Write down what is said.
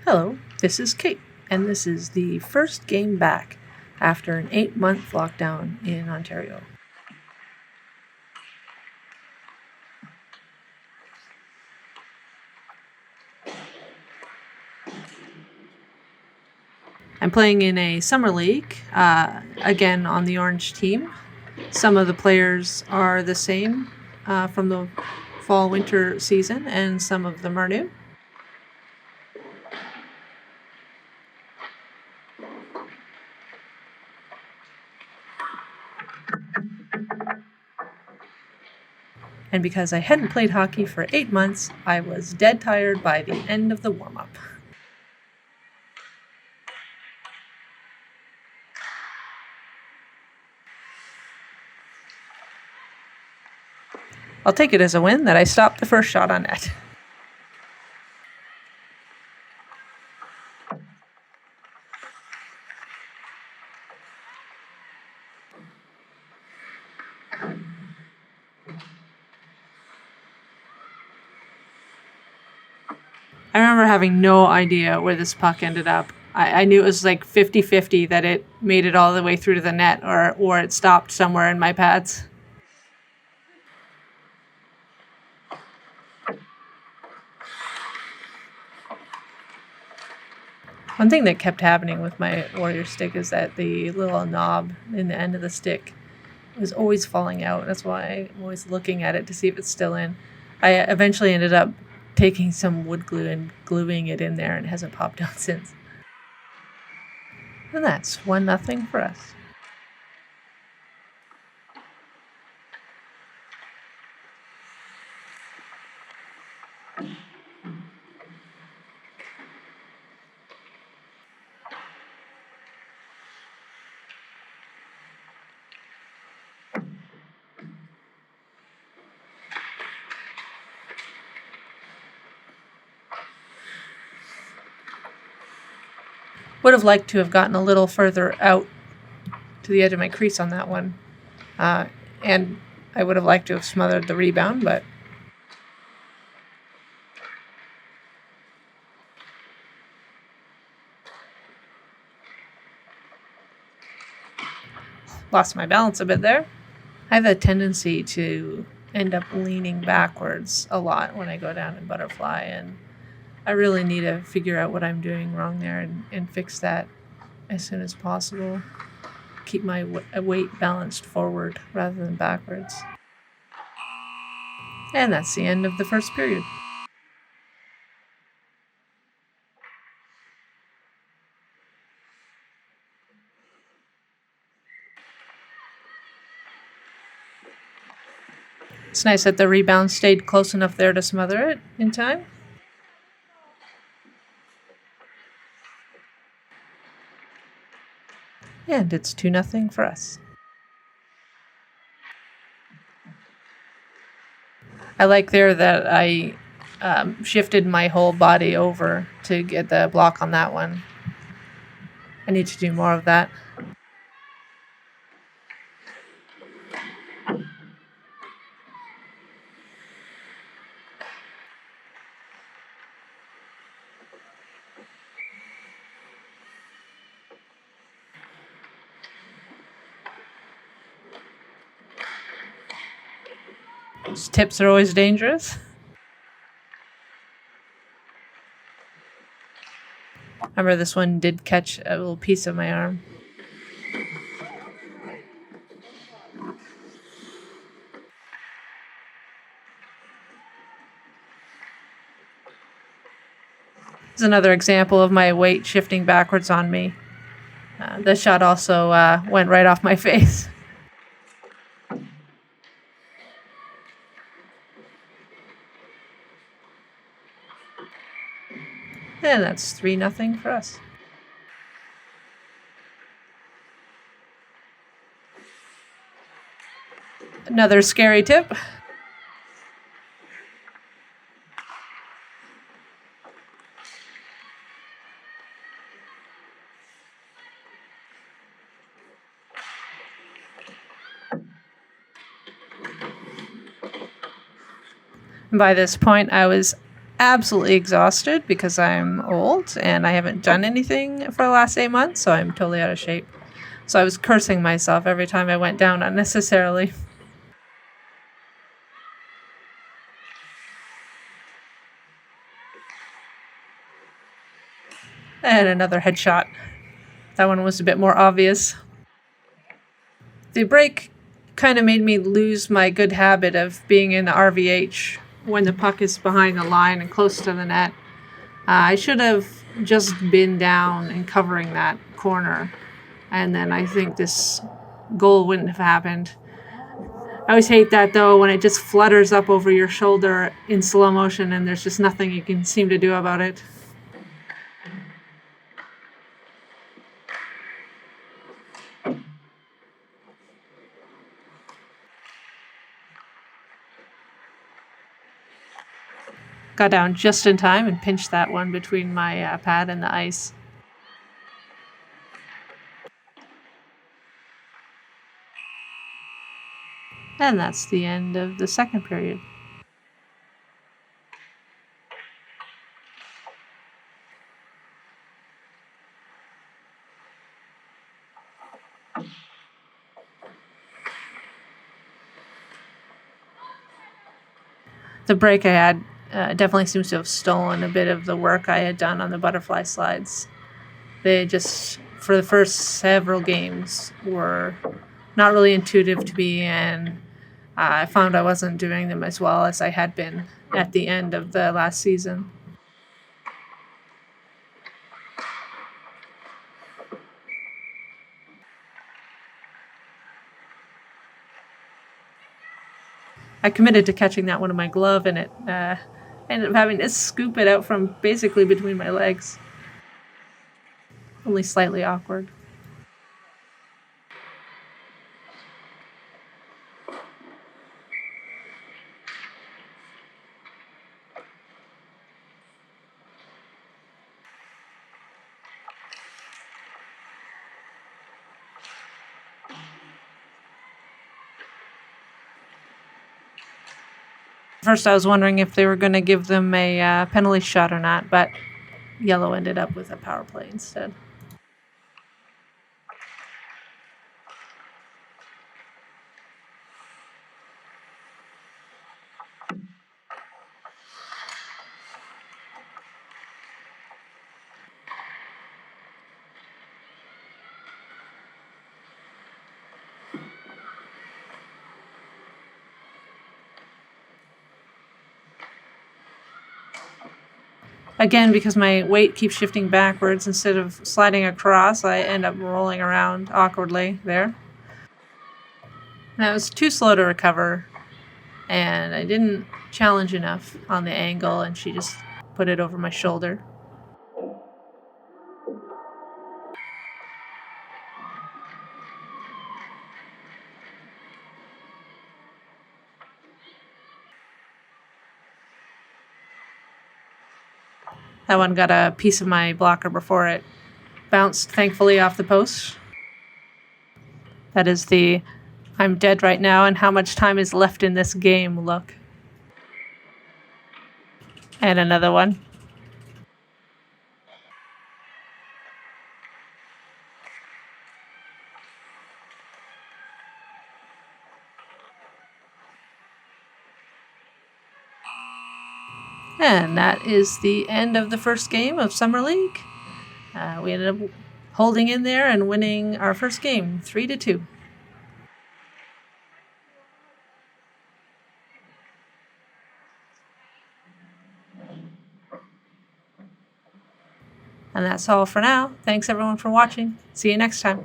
Hello, this is Kate, and this is the first game back after an 8-month lockdown in Ontario. I'm playing in a summer league, again on the orange team. Some of the players are the same from the fall-winter season, and some of them are new. And because I hadn't played hockey for 8 months, I was dead tired by the end of the warm-up. I'll take it as a win that I stopped the first shot on net. I remember having no idea where this puck ended up. I knew it was like 50-50 that it made it all the way through to the net or it stopped somewhere in my pads. One thing that kept happening with my warrior stick is that the little knob in the end of the stick was always falling out. That's why I'm always looking at it to see if it's still in. I eventually ended up taking some wood glue and gluing it in there, and it hasn't popped out since. And that's 1-0 for us. Would have liked to have gotten a little further out to the edge of my crease on that one. And I would have liked to have smothered the rebound, but lost my balance a bit there. I have a tendency to end up leaning backwards a lot when I go down in butterfly, and I really need to figure out what I'm doing wrong there and fix that as soon as possible. Keep my weight balanced forward rather than backwards. And that's the end of the first period. It's nice that the rebound stayed close enough there to smother it in time. And it's 2-0 for us. I like there that I shifted my whole body over to get the block on that one. I need to do more of that. Those tips are always dangerous. Remember, this one did catch a little piece of my arm. This is another example of my weight shifting backwards on me. The shot also went right off my face. And that's 3-0 for us. Another scary tip. By this point, I was absolutely exhausted because I'm old and I haven't done anything for the last 8 months, so I'm totally out of shape. So I was cursing myself every time I went down unnecessarily. And another headshot. That one was a bit more obvious. The break kind of made me lose my good habit of being in the RVH when the puck is behind the line and close to the net. I should have just been down and covering that corner, and then I think this goal wouldn't have happened. I always hate that, though, when it just flutters up over your shoulder in slow motion and there's just nothing you can seem to do about it. Got down just in time and pinched that one between my pad and the ice. And that's the end of the second period. The break I had definitely seems to have stolen a bit of the work I had done on the butterfly slides. They just, for the first several games, were not really intuitive to me, and I found I wasn't doing them as well as I had been at the end of the last season. I committed to catching that one in my glove, and it ended up having to scoop it out from basically between my legs. Only slightly awkward. First, I was wondering if they were going to give them a penalty shot or not, but yellow ended up with a power play instead. Again, because my weight keeps shifting backwards instead of sliding across, I end up rolling around awkwardly there. And I was too slow to recover, and I didn't challenge enough on the angle, and she just put it over my shoulder. That one got a piece of my blocker before it bounced, thankfully, off the post. That is the "I'm dead right now and how much time is left in this game" look. And another one. And that is the end of the first game of Summer League. We ended up holding in there and winning our first game 3-2. And that's all for now. Thanks everyone for watching. See you next time.